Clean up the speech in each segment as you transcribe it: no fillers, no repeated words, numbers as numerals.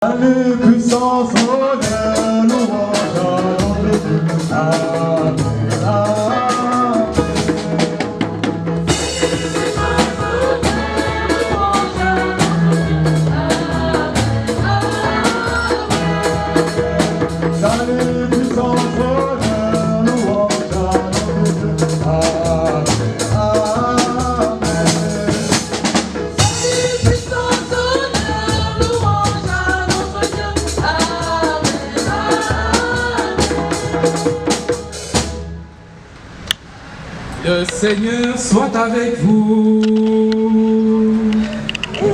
Salut, puissance, honneur, louange à notre Dieu. Amen, amen. Salut, puissance, honneur, louange à notre Dieu. Amen, amen. Salut, puissance, honneur, louange à notre Dieu. Amen, amen. Le Seigneur soit avec vous. Et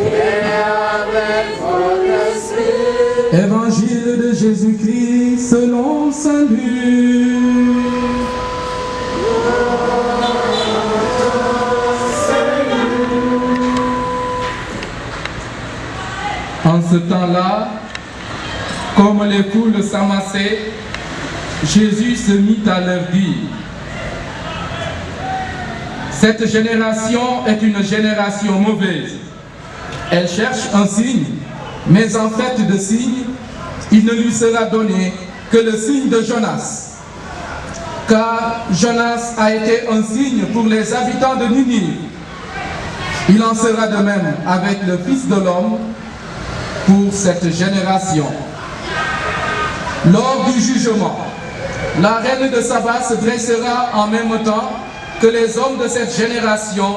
avec votre esprit. Évangile de Jésus-Christ selon saint Luc. En ce temps-là, comme les foules s'amassaient, Jésus se mit à leur dire: cette génération est une génération mauvaise. Elle cherche un signe, mais en fait de signe, il ne lui sera donné que le signe de Jonas. Car Jonas a été un signe pour les habitants de Ninive. Il en sera de même avec le Fils de l'homme pour cette génération. Lors du jugement, la reine de Saba se dressera en même temps que les hommes de cette génération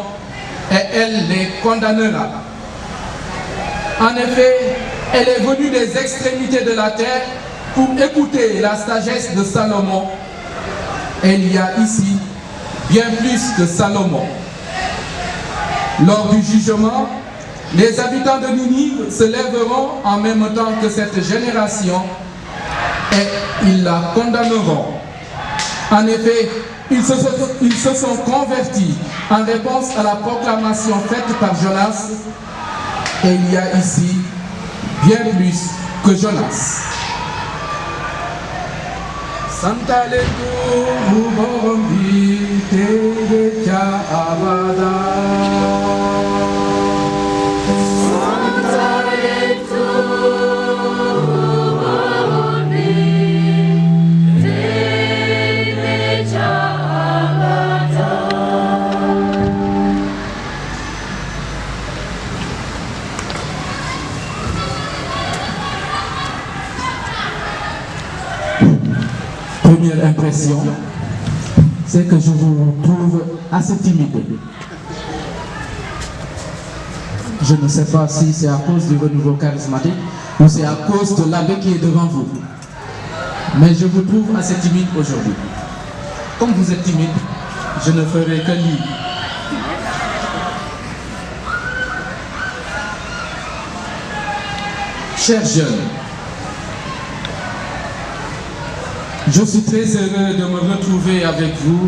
et elle les condamnera. En effet, elle est venue des extrémités de la terre pour écouter la sagesse de Salomon. Et il y a ici bien plus que Salomon. Lors du jugement, les habitants de Ninive se lèveront en même temps que cette génération et ils la condamneront. En effet, ils se sont convertis en réponse à la proclamation faite par Jonas. Et il y a ici bien plus que Jonas. Santa letu borombi te cha abada. Première impression, c'est que je vous trouve assez timide. Je ne sais pas si c'est à cause du renouveau charismatique ou c'est à cause de l'abbé qui est devant vous. Mais je vous trouve assez timide aujourd'hui. Comme vous êtes timide, je ne ferai que lire. Chers jeunes, je suis très heureux de me retrouver avec vous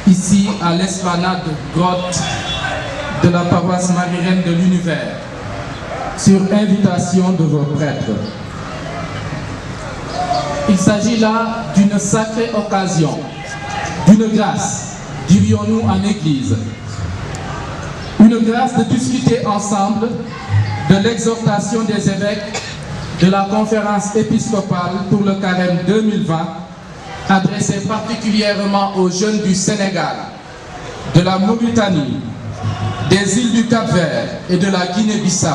ici à l'esplanade grotte de la paroisse Marie-Reine de l'Univers, sur invitation de vos prêtres. Il s'agit là d'une sacrée occasion, d'une grâce, dirions-nous en Église. Une grâce de discuter ensemble de l'exhortation des évêques de la conférence épiscopale pour le carême 2020, adressée particulièrement aux jeunes du Sénégal, de la Mauritanie, des îles du Cap-Vert et de la Guinée-Bissau.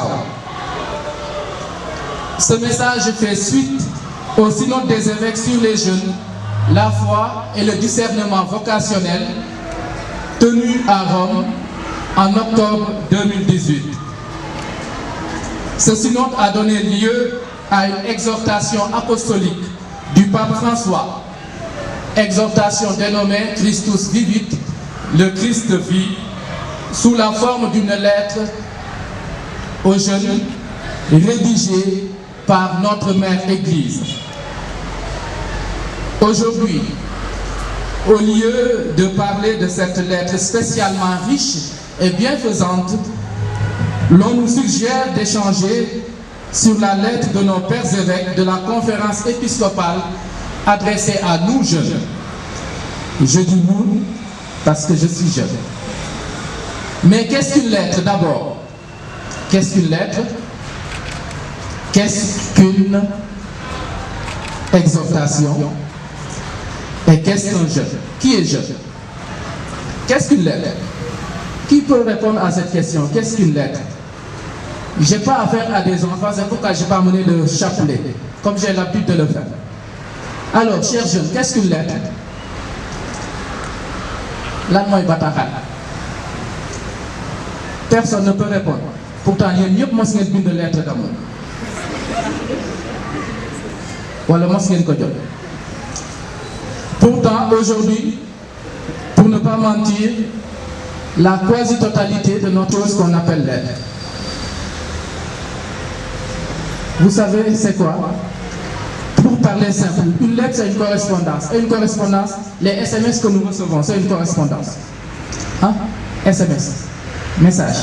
Ce message fait suite au synode des évêques sur les jeunes, la foi et le discernement vocationnel, tenu à Rome en octobre 2018. Ce synode a donné lieu à une exhortation apostolique du pape François, exhortation dénommée Christus Vivit, le Christ vit, sous la forme d'une lettre aux jeunes rédigée par notre mère Église. Aujourd'hui, au lieu de parler de cette lettre spécialement riche et bienfaisante, l'on nous suggère d'échanger sur la lettre de nos pères évêques de la conférence épiscopale adressée à nous jeunes. Je dis nous parce que je suis jeune. Mais qu'est-ce qu'une lettre d'abord? Qu'est-ce qu'une lettre? qu'est-ce qu'une exhortation et qu'est-ce qu'un jeûne? Qui est jeûne? Qu'est-ce qu'une lettre? Qui peut répondre à cette question? Qu'est-ce qu'une lettre? Je n'ai pas affaire à des enfants, c'est pourquoi je n'ai pas amené de chapelet, comme j'ai l'habitude de le faire. Alors, chers jeunes, qu'est-ce qu'une lettre? Personne ne peut répondre. Pourtant, il y a mieux que de lettres d'amour. Voilà, pourtant, aujourd'hui, pour ne pas mentir, la quasi-totalité de notre chose qu'on appelle lettre. Vous savez, c'est quoi? Pour parler simple, une lettre, c'est une correspondance. Et une correspondance, les SMS que nous recevons, c'est une correspondance. Hein? SMS, message,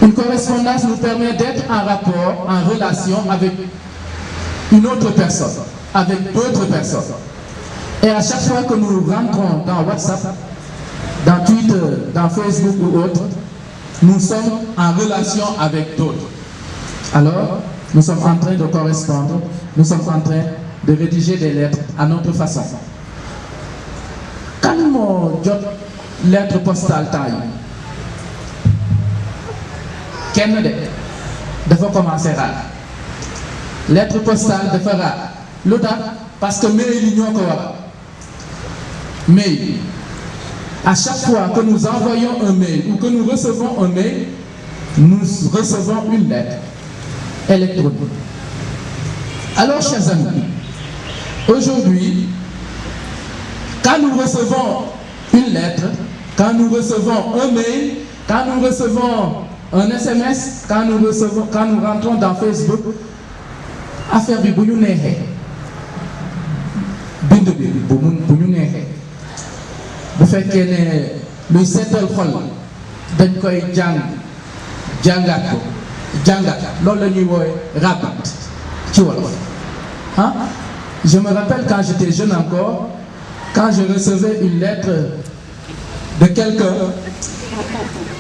une correspondance nous permet d'être en rapport, en relation avec une autre personne, avec d'autres personnes. Et à chaque fois que nous rentrons dans WhatsApp, dans Twitter, dans Facebook ou autre, nous sommes en relation avec d'autres. Alors, nous sommes en train de correspondre, nous sommes en train de rédiger des lettres à notre façon. Quand mon job lettre postale taille, kenn dafa commencer rare. Lettre postale dafa rare. Lu tax parce que mail yi ñoo ko waral. Mail. À chaque fois que nous envoyons un mail ou que nous recevons un mail, nous recevons une lettre électronique. Alors, chers amis, aujourd'hui, quand nous recevons une lettre, quand nous recevons un mail, quand nous recevons un SMS, quand nous rentrons dans Facebook, affaire bi bu ñu neexee bind bi bu ñu neexee bu fekkee ne luy seetal xol dañ koy jàngat loolu la ñuy woowe rabat ci wolof. Hein? Je me rappelle quand j'étais jeune encore, quand je recevais une lettre de quelqu'un,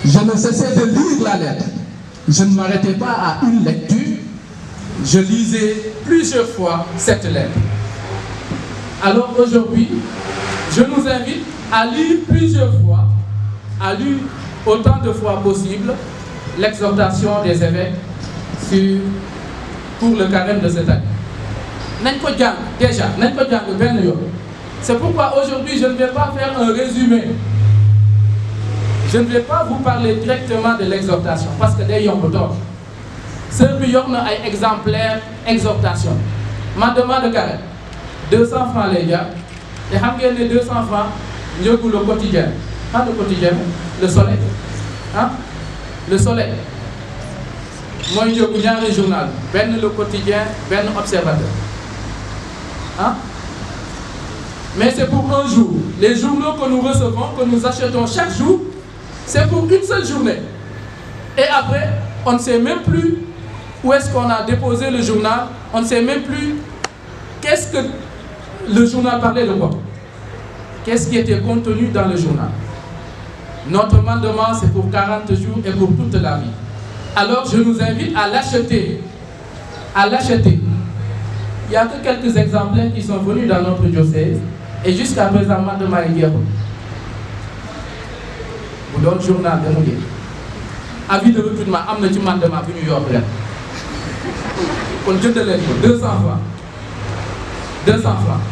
je ne cessais de lire la lettre. Je ne m'arrêtais pas à une lecture, je lisais plusieurs fois cette lettre. Alors aujourd'hui, je nous invite à lire plusieurs fois, à lire autant de fois possible l'exhortation des évêques pour le carême de cette année. C'est pourquoi aujourd'hui je ne vais pas faire un résumé. Je ne vais pas vous parler directement de l'exhortation parce que des yomb d'or. Sœur bi yor na ay exemplaire exhortation. Ma demande de carême 200 francs les gars. Et xam ngeen ne 200 francs njëgu le quotidien. Pas le quotidien, le soleil. Hein? Le soleil. Moi njëgu ñaari journal, ben le quotidien, ben observateur. Hein? Mais c'est pour un jour. Les journaux que nous recevons, que nous achetons chaque jour, c'est pour une seule journée. Et après, on ne sait même plus où est-ce qu'on a déposé le journal. On ne sait même plus qu'est-ce que le journal parlait de quoi. Qu'est-ce qui était contenu dans le journal. Notre mandement, c'est pour 40 jours et pour toute la vie. Alors, je nous invite à l'acheter. À l'acheter. Il n'y a que quelques exemplaires qui sont venus dans notre diocèse. Et jusqu'à présent, mandement est guéri. Vous donnez le journal de Mouillé. Avis de recrutement, amna ci mandement bi ñu yor ren. Kon jënd leen ko 200 francs. 200 francs.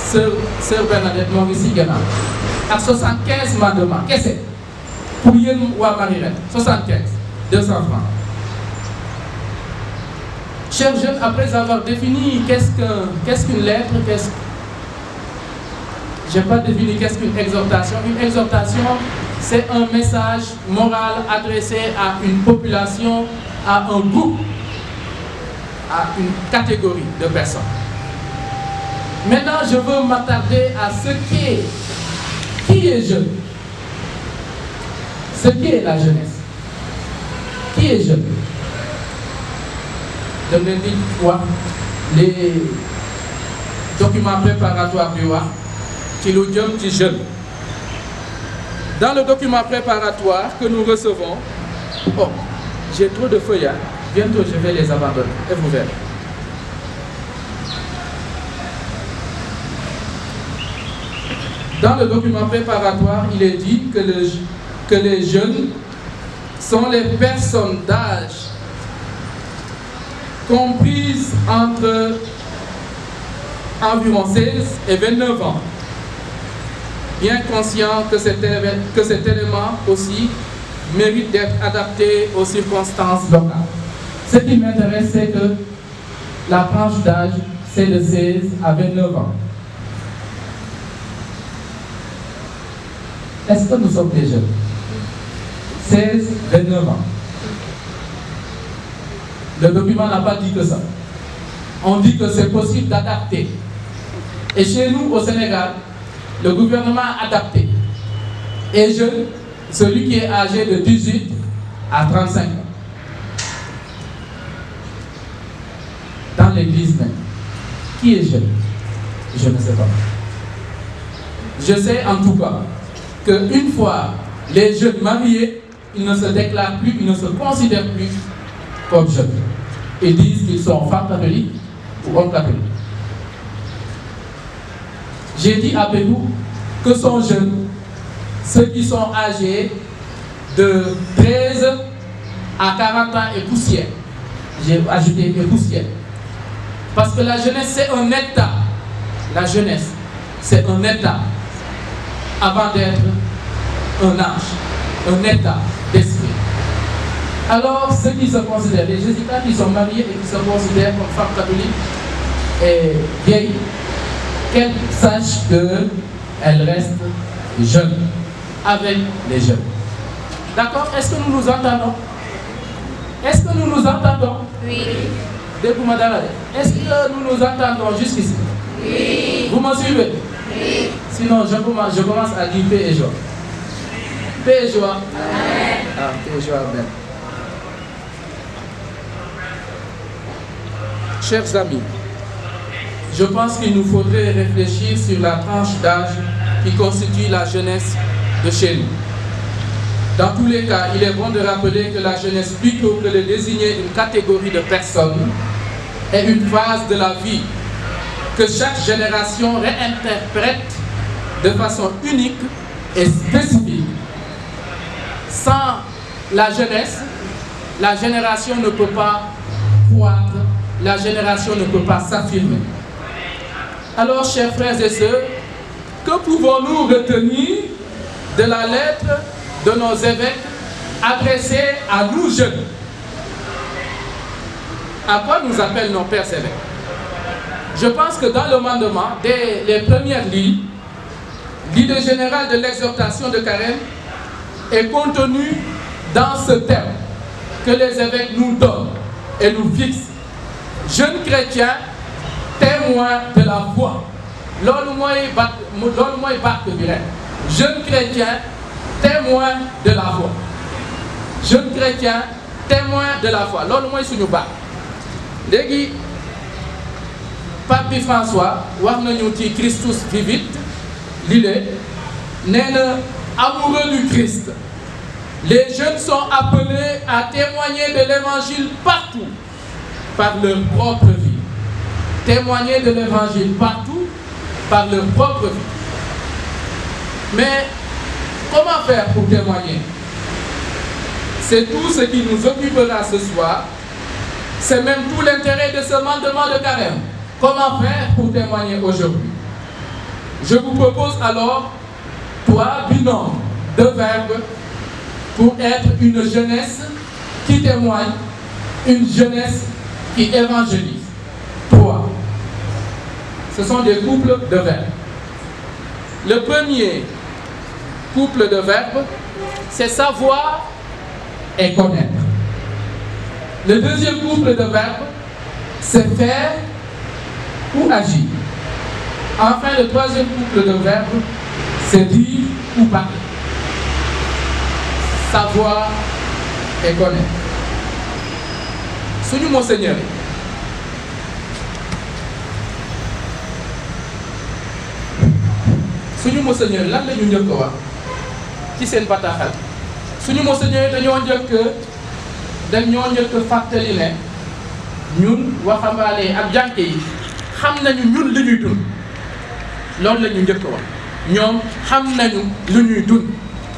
Sœur Bernadette moo ngi si gannaaw. Ak 75 mandement kese. Pour yéen waa Marie ren 75 200 francs. Chers jeunes, après avoir défini qu'est-ce qu'une lettre, je n'ai pas défini qu'est-ce qu'une exhortation. Une exhortation, c'est un message moral adressé à une population, à un groupe, à une catégorie de personnes. Maintenant, je veux m'attarder à ce qui est jeune. Ce qui est la jeunesse. Qui est jeune? Je me dis quoi? Les documents préparatoires du roi, qui nous donnent jeune. Dans le document préparatoire que nous recevons, oh, j'ai trop de feuilles, Bientôt, je vais les abandonner et vous verrez. Dans le document préparatoire, il est dit que les jeunes sont les personnes d'âge comprises entre environ 16 et 29 ans. Bien conscient que cet élément aussi mérite d'être adapté aux circonstances locales. Ce qui m'intéresse, c'est que la tranche d'âge, c'est de 16 à 29 ans. Est-ce que nous sommes des jeunes? 16, 29 ans. Le document n'a pas dit que ça. On dit que c'est possible d'adapter. Et chez nous, au Sénégal, le gouvernement a adapté. Et jeune, celui qui est âgé de 18 à 35 ans. Dans l'église même. Qui est jeune? Je ne sais pas. Je sais en tout cas qu'une fois les jeunes mariés, ils ne se déclarent plus, ils ne se considèrent plus comme jeunes. Ils disent qu'ils sont femmes catholiques ou hommes catholiques. J'ai dit à Pérou que sont jeunes ceux qui sont âgés de 13 à 40 ans et poussière. J'ai ajouté et poussière. Parce que la jeunesse, c'est un état. La jeunesse, c'est un état avant d'être un âge, un état d'esprit. Alors, ceux qui se considèrent, les jésuites qui sont mariés et qui se considèrent comme femmes catholiques et vieilles, qu'elles sachent qu'elles restent jeunes, avec les jeunes. D'accord? Est-ce que nous nous entendons? Est-ce que nous nous entendons? Oui. Est-ce que nous nous entendons jusqu'ici? Oui. Vous me suivez? Oui. Sinon, je commence à dire paix et joie. Paix et joie. Amen. Ah, paix et joie, amen. Chers amis, je pense qu'il nous faudrait réfléchir sur la tranche d'âge qui constitue la jeunesse de chez nous. Dans tous les cas, il est bon de rappeler que la jeunesse, plutôt que de désigner une catégorie de personnes, est une phase de la vie que chaque génération réinterprète de façon unique et spécifique. Sans la jeunesse, la génération ne peut pas croître, la génération ne peut pas s'affirmer. Alors, chers frères et sœurs, que pouvons-nous retenir de la lettre de nos évêques adressée à nous jeunes? À quoi nous appellent nos pères évêques? Je pense que dans le mandement, dès les premières lignes, l'idée générale de l'exhortation de Carême est contenue dans ce terme que les évêques nous donnent et nous fixent. Jeunes chrétiens, témoins de la foi. Jeunes chrétiens, témoins de la foi. Jeunes chrétiens, témoins de la foi. Loolu mooy suñu baat. Léegi Pape bi François wax nañu ci Christus vivit lile nee na amoureux du Christ. Les jeunes sont appelés à témoigner de l'évangile partout par leur propre vie. Témoigner de l'évangile partout par leur propre vie. Mais comment faire pour témoigner? C'est tout ce qui nous occupera ce soir. C'est même tout l'intérêt de ce mandement de Carême. Comment faire pour témoigner aujourd'hui? Je vous propose alors 3 binômes de verbes pour être une jeunesse qui témoigne, une jeunesse qui évangélise. 3. Ce sont des couples de verbes. Le premier couple de verbes, c'est savoir et connaître. Le deuxième couple de verbes, c'est faire ou agir. Enfin, le troisième couple de verbes, c'est dire ou parler. Savoir et connaître. Suñu Monseigneur suñu Monseigneur lan la ñu njëkk a wax ci seen bataaxal suñu Monseigneur dañoo njëkk dañoo njëkk fàttali ne ñun waxambaane yi ak jànke yi xam nañu ñun li ñuy dund loolu la ñu njëkk wax ñoom xam nañu lu ñuy dund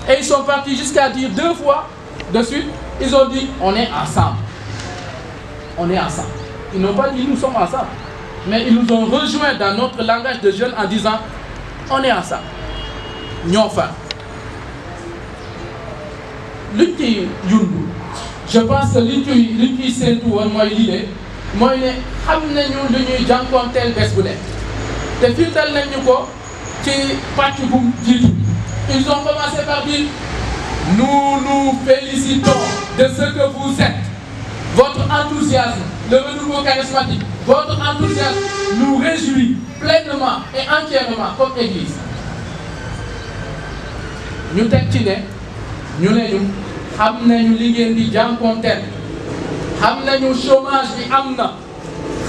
et ils sont partis jusqu'à dire 2 fois de suite ils ont dit on est ensemble ils n'ont pas dit nous sommes ensemble mais ils nous ont rejoints dans notre langage de jeunes en disant on est ensemble ñoo fa luñ ciy yundu je pense que liñ ciy séentu woon mooy lii mooy ne xam nañu lu ñuy jànkoonteel bés bu nekk te firtal nañu ko ci pàcc bu jiitu ils ont commencé par dire nous nous félicitons de ce que vous êtes votre enthousiasme le renouveau charismatique votre enthousiasme nous réjouit pleinement et entièrement comme église ñu teg ci ne ñu xam nañu li ngeen di jànkoonteel xam nañu chômage bi am na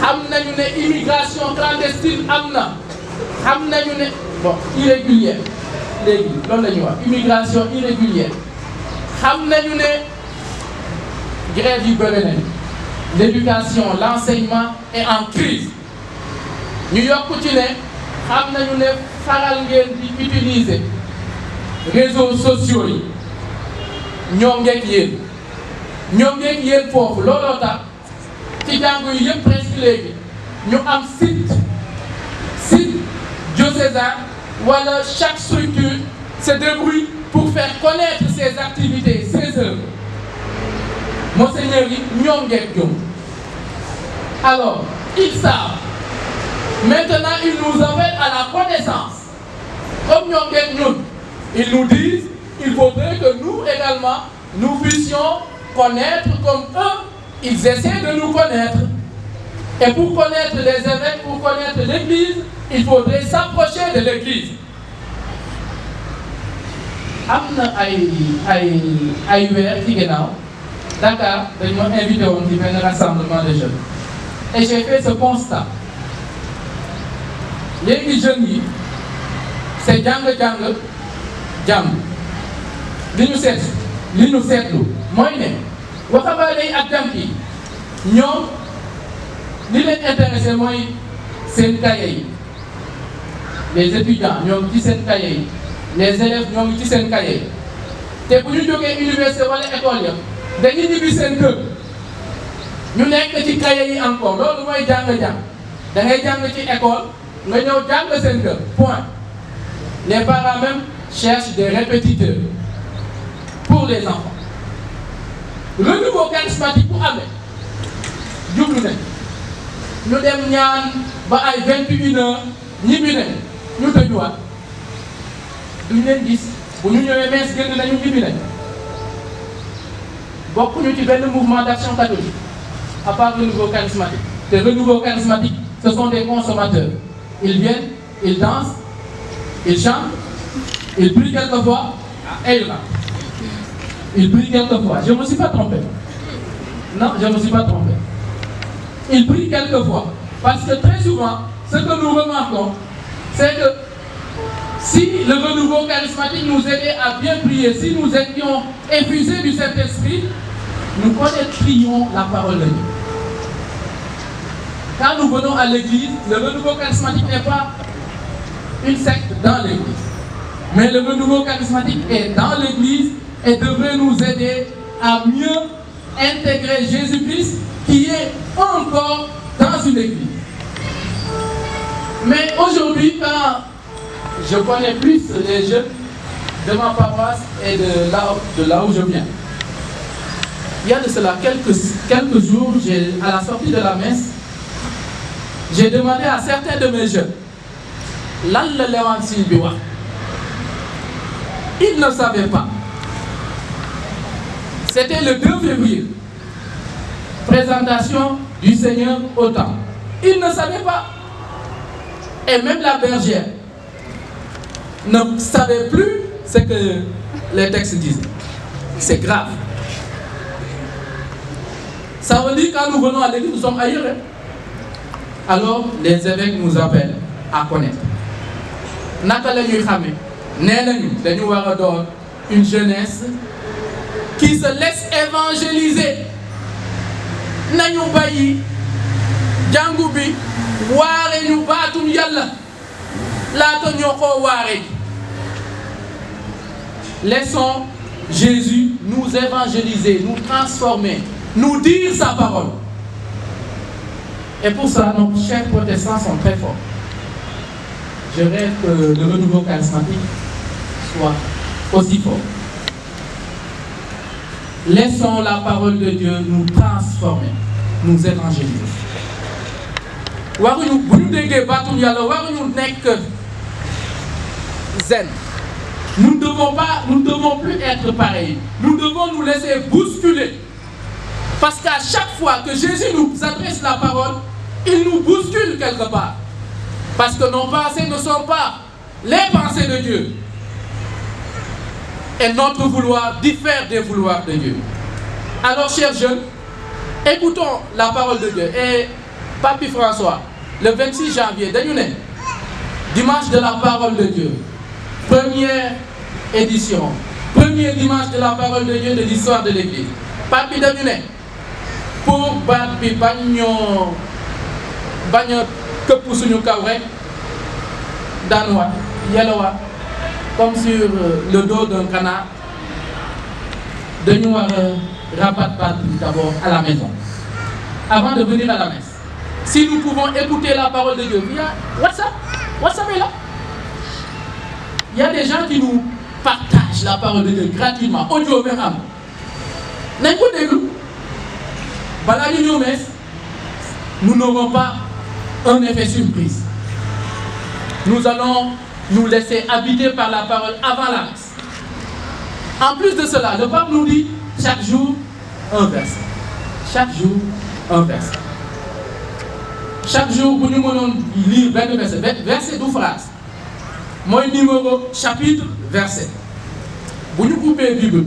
xam nañu ne immigration clandestine am na xam nañu ne bon irrégulière léegi loolu la ñuy wax immigration irrégulière xam nañu ne grève yi bëri nañu l'éducation l'enseignement est en crise ñu yokk ci ne xam nañu ne faral ngeen di utiliser réseaux sociaux yi ñoom ngeeg yéen foofu looloo tax ci jàngu yi yëpp presque léegi ñu am site diocésain wala chaque structure se débrouille pour faire connaître ses activités ses œuvres monseigneur yi ñoom ngeeg ñoom alors ils savent maintenant ils nous appellent à la connaissance comme ñoom ngeeg ñun ils nous disent il faudrait que nous également nous puissions connaître comme eux ils essaient de nous connaître et pour connaître les évêques pour connaître l'église il faudrait s'approcher de l'église am na ay weer ci ginnaaw Dakar dañu ma invité woon ci benn rassemblement de jeunes et j'ai fait ce constat léegi jeunes yi c'est jàng li ñu seetlu mooy ne waxambaane yi ak jànk yi ñoom li leen intéressé mooy seen cahier yi les étudiants ñoo ngi ci seen cahier yi les élèves ñoo ngi ci seen cahier yi te bu ñu jógee université wala école ya dañuy ñibbi seen kër ñu nekk ci cahier yi encore loolu mooy jàng da ngay jàng ci école nga ñëw jàng seen kër point les parents même cherchent des répétiteurs pour les enfants renouveau charismatique bu amee jublu nañ ñu dem ñaan ba ay 21h ñibbi nañ ñu tëjuwaat duñ leen gis bu ñu ñëwee mees génn nañu ñibbi nañ bokkuñu ci benn mouvement d'action catholique à part renouveau charismatique te renouveau charismatique ce sont des consommateurs ils viennent ils dansent ils chantent ils prient quelquefois et ils rentrent. Il prie quelquefois. Je ne me suis pas trompé. Non, je ne me suis pas trompé. Il prie quelquefois. Parce que très souvent, ce que nous remarquons, c'est que si le renouveau charismatique nous aidait à bien prier, si nous étions infusés du Saint-Esprit, nous connaîtrions la parole de Dieu. Quand nous venons à l'église, le renouveau charismatique n'est pas une secte dans l'église. Mais le renouveau charismatique est dans l'église et devrait nous aider à mieux intégrer Jésus-Christ qui est encore dans une église. Mais aujourd'hui, quand je connais plus les jeunes de ma paroisse et de là où je viens, il y a de cela quelques jours, à la sortie de la messe, j'ai demandé à certains de mes jeunes, lan la l'évangile bi wax. Ils ne savaient pas. C'était le 2 février. Présentation du Seigneur au temple. Ils ne savaient pas. Et même la bergère ne savait plus ce que les textes disent. C'est grave. Ça veut dire quand nous venons à l'église, nous sommes ailleurs. Alors les évêques nous appellent à connaître. Naka la ñuy xamee nee nañu dañu war a doon une jeunesse qui se laisse évangéliser nañu bàyyi jàngu bi waare ñu baatum yàlla laata ñoo ko waare. Laissons Jésus nous évangéliser, nous transformer, nous dire sa parole. Et pour ça, nos chers protestants sont très forts. Je rêve que le renouveau charismatique soit aussi fort. Laissons la parole de Dieu nous transformer, nous évangéliser. waruñu bu ñu déggee baatum yàlla waruñu nekk zen. Nous ne devons plus être pareils. Nous devons nous laisser bousculer. Parce qu'à chaque fois que Jésus nous adresse la parole, il nous bouscule quelque part. Parce que nos pensées ne sont pas les pensées de Dieu. Et notre vouloir diffère des vouloirs de Dieu. Alors, chers jeunes, écoutons la parole de Dieu. Et Papi François, le 26 janvier, dimanche de la parole de Dieu, première édition, premier dimanche de la parole de Dieu de l'histoire de l'Église. Papi Damune, pour Papi Bagno këpp suñu kaw rek daanuwaat yelawaat comme sur le dos d'un canard, dañu war a rabattre Papi d'abord à la maison avant de venir à la messe. Si nous pouvons écouter la parole de Dieu via WhatsApp est là. Il y a des gens qui nous partagent la parole de Dieu gratuitement, audio même am nañ ko déglu balaa ñu ñëw messe. Nous n'aurons pas un effet surprise. Nous allons nous laisser habiter par la parole avant la messe. En plus de cela, le pape nous dit chaque jour un verset. Chaque jour un verset. Chaque jour, vous nous mënoon lire 22 versets, verset ou phrase. Moi, numéro, chapitre, verset. Vous nous coupez la Bible.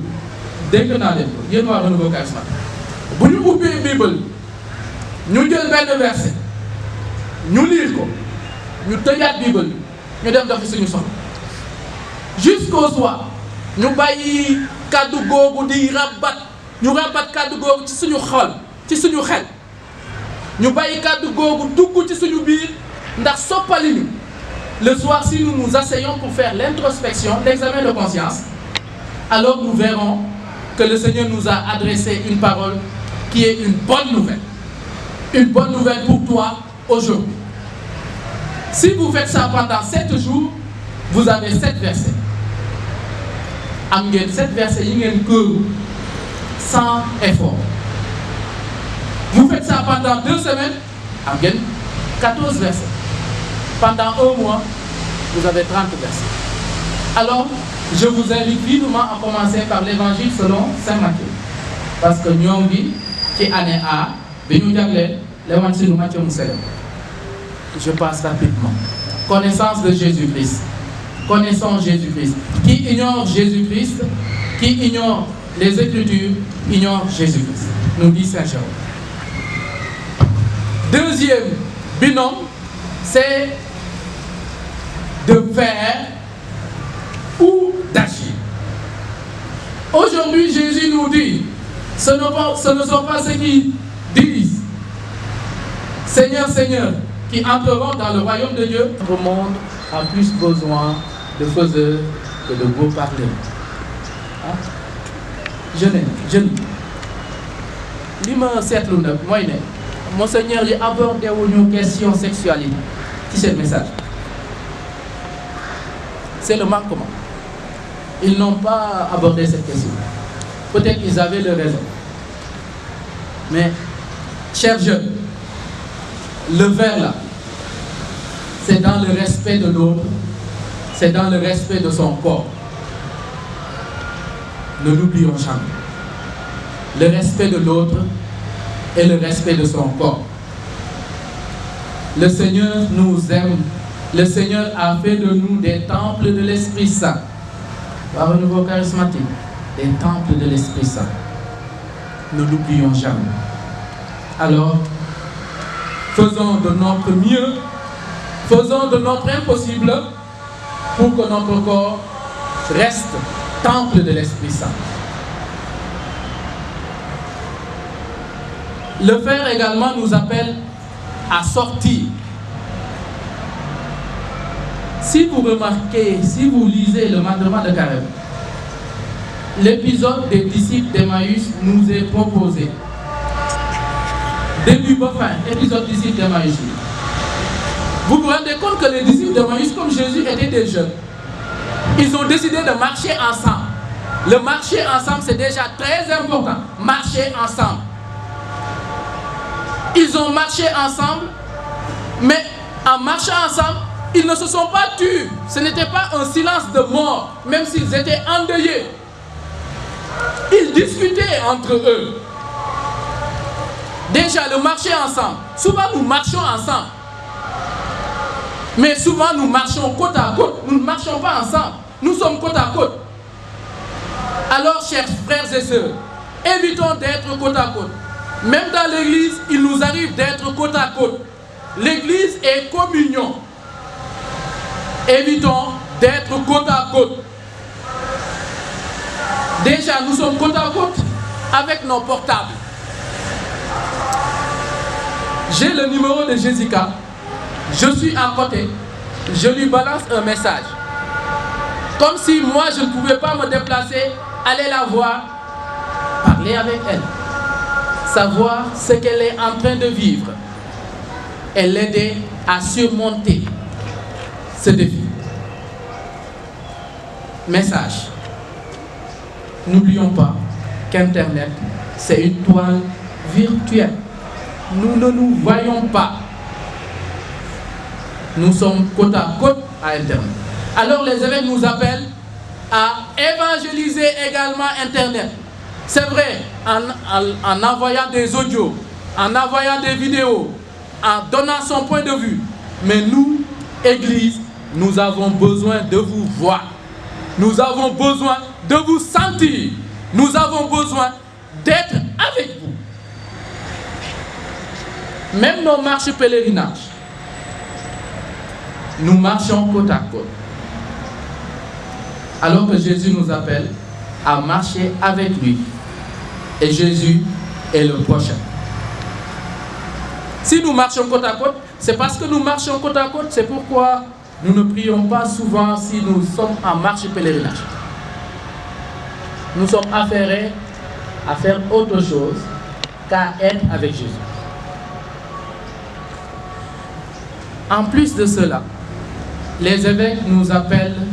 Dès que nous avons un renouveau charismatique. Vous nous coupez la Bible. Nous avons 22 versets. Nous lisons. Nous tenons la Bible. Nous devons faire ce que nous sommes. Jusqu'au soir, nous baillons kaddu googu di rabat. Nous rabat kaddu googu ci suñu xol, ci suñu xel. Ñu bàyyi kàddu googu dugg ci suñu biir ndax soppali ñu. Le soir, si nous nous asseyons pour faire l'introspection, l'examen de conscience, alors nous verrons que le Seigneur nous a adressé une parole qui est une bonne nouvelle. Une bonne nouvelle pour toi aujourd'hui. Si vous faites ça pendant 7 jours, vous avez 7 versets. Am ngeen 7 versets yi ngeen këru sans effort. Vous faites ça pendant 2 semaines, am ngeen 14 versets. Pendant 1 mois, vous avez 30 versets. Alors, je vous invite vivement à commencer par l'évangile selon Saint Matthieu. Parce que ñoo ngi ci année A bi ñu jagleel l'évangile Matthieu mu sell. Je passe rapidement. Connaissance de Jésus-Christ. Connaissons Jésus-Christ. Qui ignore Jésus-Christ, qui ignore les Écritures, ignore Jésus-Christ. Nous dit Saint Jérôme. Deuxième binôme, c'est de faire ou d'agir. Aujourd'hui, Jésus nous dit, ce ne sont pas ceux qui disent Seigneur, Seigneur, qui entreront dans le royaume de Dieu. Le monde a plus besoin de faiseurs que de beaux parleurs. Hein? Jeune. Li ma seetlu nag mooy ne Monseigneur yi abordé wuñu question sexualité ci seen message. C'est le manquement. Ils n'ont pas abordé cette question. Peut-être qu'ils avaient leur raison. Mais, chers jeunes, le vers là, c'est dans le respect de l'autre, c'est dans le respect de son corps. Ne l'oublions jamais. Le respect de l'autre et le respect de son corps. Le Seigneur nous aime. Le Seigneur a fait de nous des temples de l'Esprit Saint. Par un nouveau charismatique, des temples de l'Esprit Saint. Ne l'oublions jamais. Alors, faisons de notre mieux, faisons de notre impossible pour que notre corps reste temple de l'Esprit Saint. Le faire également nous appelle à sortir. Si vous remarquez, si vous lisez le mandement de Carême, l'épisode des disciples d'Emmaüs nous est proposé. Début à fin, épisode des disciples d'Emmaüs. Vous vous rendez compte que les disciples d'Emmaüs, comme Jésus étaient des jeunes, ils ont décidé de marcher ensemble. Le marcher ensemble, c'est déjà très important. Marcher ensemble. Ils ont marché ensemble, mais en marchant ensemble, ils ne se sont pas tus. Ce n'était pas un silence de mort, même s'ils étaient endeuillés. Ils discutaient entre eux. Déjà, le marcher ensemble. Souvent, nous marchons ensemble. Mais souvent, nous marchons côte à côte. Nous ne marchons pas ensemble. Nous sommes côte à côte. Alors, chers frères et sœurs, évitons d'être côte à côte. Même dans l'église, il nous arrive d'être côte à côte. L'église est communion. Évitons d'être côte à côte. Déjà, nous sommes côte à côte avec nos portables. J'ai le numéro de Jessica. Je suis à côté. Je lui balance un message. Comme si moi, je ne pouvais pas me déplacer, aller la voir, parler avec elle. Savoir ce qu'elle est en train de vivre. Et l'aider à surmonter ce défi. Message. N'oublions pas qu'Internet, c'est une toile virtuelle. Nous ne nous voyons pas. Nous sommes côte à côte à Internet. Alors les évêques nous appellent à évangéliser également Internet. C'est vrai, en envoyant des audios, en envoyant des vidéos, en donnant son point de vue. Mais nous, Église, nous avons besoin de vous voir. Nous avons besoin de vous sentir. Nous avons besoin d'être avec vous. Même nos marches pèlerinages, nous marchons côte à côte. Alors que Jésus nous appelle à marcher avec lui. Et Jésus est le prochain. Si nous marchons côte à côte, c'est parce que nous marchons côte à côte. C'est pourquoi nous ne prions pas souvent si nous sommes en marche pèlerinage. Nous sommes affairés à faire autre chose qu'à être avec Jésus. En plus de cela, les évêques nous appellent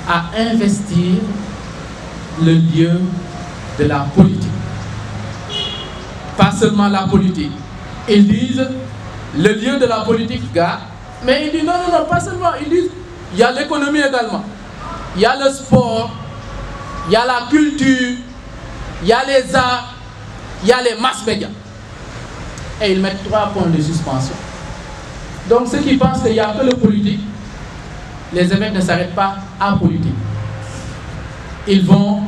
à investir le lieu de la politique. Pas seulement la politique. Ils disent le lieu de la politique, gars. Mais ils disent non, pas seulement. Ils disent il y a l'économie également. Il y a le sport. Il y a la culture. Il y a les arts. Il y a les mass médias. Et ils mettent 3 points de suspension. Donc ceux qui pensent qu'il n'y a que le politique, les évêques ne s'arrêtent pas à politique. Ils vont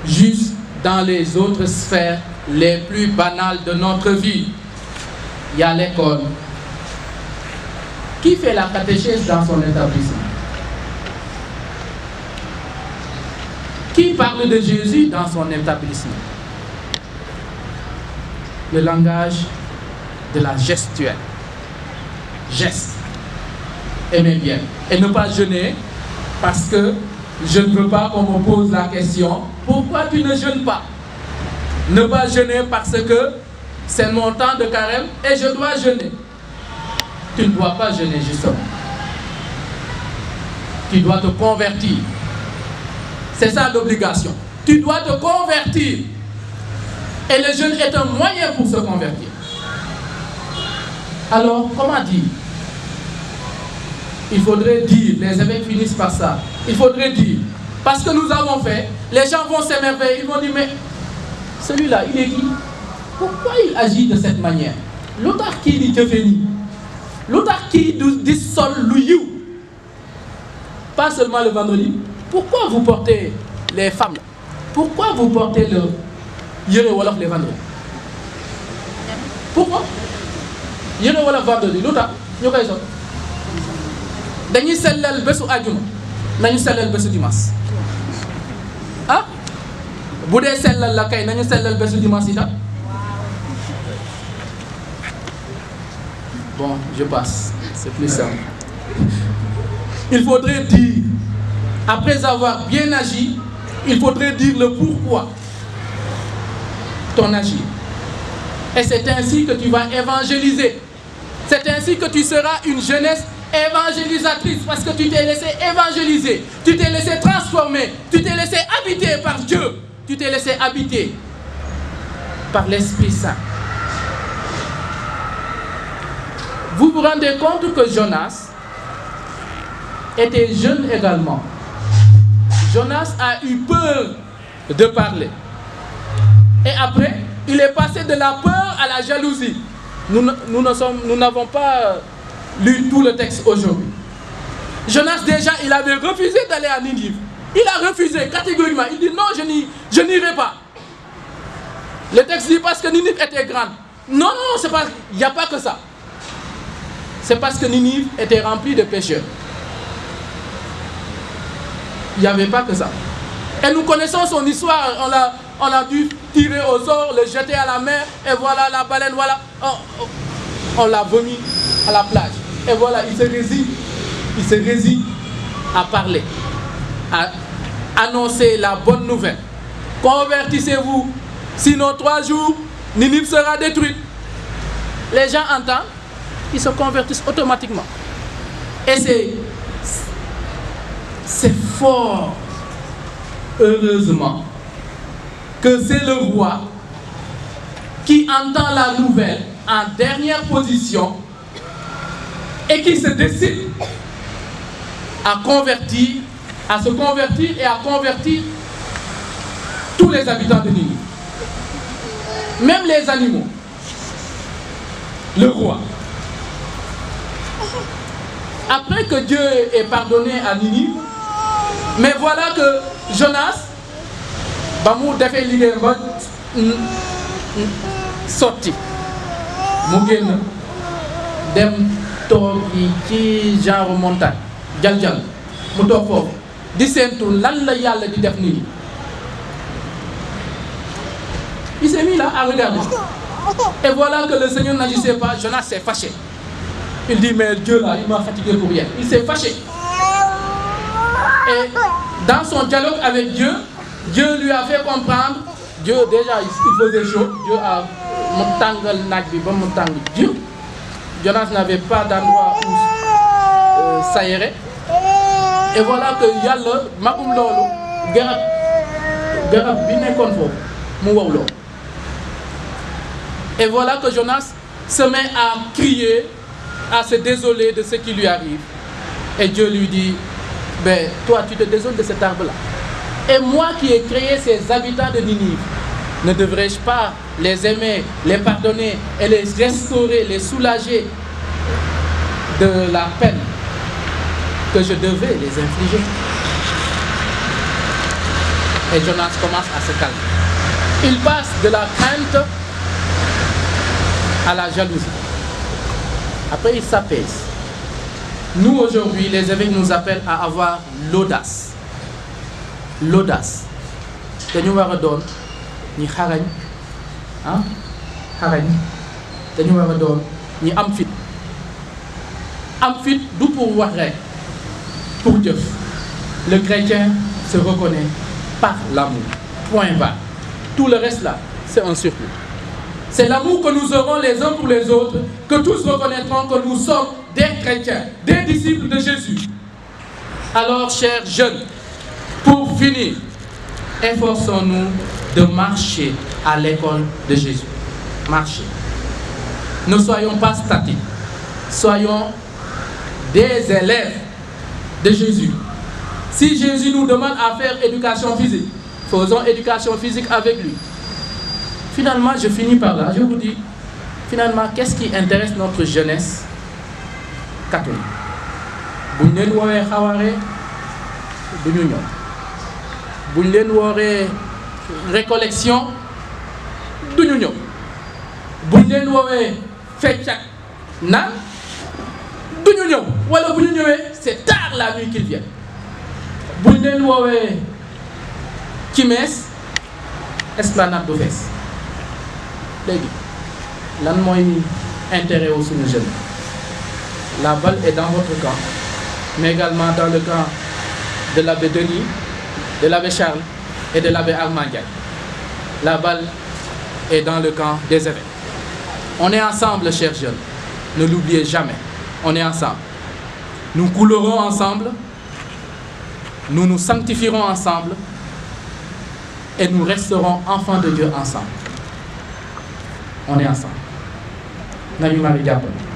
juste dans les autres sphères les plus banales de notre vie. Il y a l'école. Qui fait la catéchèse dans son établissement? Qui parle de Jésus dans son établissement? Le langage de la gestuelle. Geste. Aimez bien. Et ne pas jeûner parce que je ne veux pas qu'on me pose la question pourquoi tu ne jeûnes pas? Ne pas jeûner parce que c'est mon temps de carême et je dois jeûner. Tu ne dois pas jeûner justement. Tu dois te convertir. C'est ça l'obligation. Tu dois te convertir. Et le jeûne est un moyen pour se convertir. Alors, comment dire? Il faudrait dire, les évêques finissent par ça. Il faudrait dire, parce que nous avons fait, les gens vont s'émerveiller, ils vont dire, mais celui-là, il est qui? Pourquoi il agit de cette manière? L'autre qui dit devenu, l'autre qui dit sol louyou. Pas seulement le vendredi. Pourquoi vous portez les femmes là? Pourquoi vous portez le yere wolof les vendredis? Pourquoi? Yere wolof vendredi, l'autre, nous avons dañuy sellal bésu àjjuma nañu sellal bésu dimanche ah bu dee sellal la kay nañu sellal bésu dimanche itam Bon, je passe, c'est plus simple. Il faudrait dire, après avoir bien agi, il faudrait dire le pourquoi ton agir. Et c'est ainsi que tu vas évangéliser. C'est ainsi que tu seras une jeunesse évangélisatrice, parce que tu t'es laissé évangéliser, tu t'es laissé transformer, tu t'es laissé habiter par Dieu, tu t'es laissé habiter par l'Esprit Saint. Vous vous rendez compte que Jonas était jeune également. Jonas a eu peur de parler. Et après, il est passé de la peur à la jalousie. Nous n'avons pas lu tout le texte aujourd'hui. Jonas, déjà, il avait refusé d'aller à Ninive. Il a refusé catégoriquement. Il dit non, je n'irai pas. Le texte dit parce que Ninive était grande. Non, non, c'est pas, il n'y a pas que ça. C'est parce que Ninive était remplie de pécheurs. Il n'y avait pas que ça. Et nous connaissons son histoire. On a dû tirer au sort, le jeter à la mer, et voilà la baleine, voilà. On l'a vomi à la plage. Et voilà, il se résigne à parler, à annoncer la bonne nouvelle. Convertissez-vous, sinon 3 jours, Ninive sera détruite. Les gens entendent, ils se convertissent automatiquement. Et c'est fort, heureusement, que c'est le roi qui entend la nouvelle en dernière position et qui se décide à se convertir et à convertir tous les habitants de Ninive. Même les animaux. Le roi. Après que Dieu ait pardonné à Ninive, mais voilà que Jonas, Bamou defé liggéey ba sorti mu génn dem toog ci genre montagne jal mu toog foofu di séentu lan la yàlla di def nit ñi. Il s'est mis là à regarder. Et voilà que le Seigneur n'agissait pas. Jonas s'est fâché. Il dit mais Dieu là, il m'a fatigué pour rien. Il s'est fâché. Et dans son dialogue avec Dieu, Dieu lui a fait comprendre. Dieu déjà il faisait chaud. Dieu a montangal naaj bi ba mu tàng Dieu. Jonas n'avait pas d'endroit où s'aérer. Et voilà que yàlla magum loolu garab bi nekkoon foofu mu wow loo. Et voilà que Jonas se met à crier, à se désoler de ce qui lui arrive. Et Dieu lui dit, ben toi tu te désoles de cet arbre-là. Et moi qui ai créé ces habitants de Ninive, ne devrais-je pas les aimer, les pardonner et les restaurer, les soulager de la peine que je devais les infliger? Et Jonas commence à se calmer. Il passe de la crainte à la jalousie. Après, il s'apaise. Nous, aujourd'hui, les évêques nous appellent à avoir l'audace. L'audace. Dañu war a doon ñi xarañ dañu war a doon ñi am fit. Am fit du pour wax rek, pour jëf. Le chrétien se reconnaît par l'amour. Point barre. Tout le reste là, c'est un surplus. C'est l'amour que nous aurons les uns pour les autres, que tous reconnaîtront que nous sommes des chrétiens, des disciples de Jésus. Alors, chers jeunes, pour finir, efforçons-nous de marcher à l'école de Jésus. Marcher. Ne soyons pas statiques. Soyons des élèves de Jésus. Si Jésus nous demande à faire éducation physique, faisons éducation physique avec lui. Finalement, je finis par là. Je vous dis, finalement, qu'est-ce qui intéresse notre jeunesse catholique? Buñ leen woowee xawaare duñu ñëw. Buñ leen woowee récollection duñu ñëw. Buñ leen woowee fecc ak naan duñu ñëw. Wala bu ñu ñëwee c'est tard la nuit qu'ils viennent. Buñ leen woowee ci mees esplanade du fees. Léegi lan mooy intérêt wu suñu jeune La balle est dans votre camp, mais également dans le camp de l'abbé Denis, de l'abbé Charles et de l'abbé Armandiaï. La balle est dans le camp des évêques. On est ensemble, chers jeunes. Ne l'oubliez jamais. On est ensemble. Nous coulerons ensemble. Nous nous sanctifierons ensemble. Et nous resterons enfants de Dieu ensemble. On est ensemble. Nañu Marie jàppale.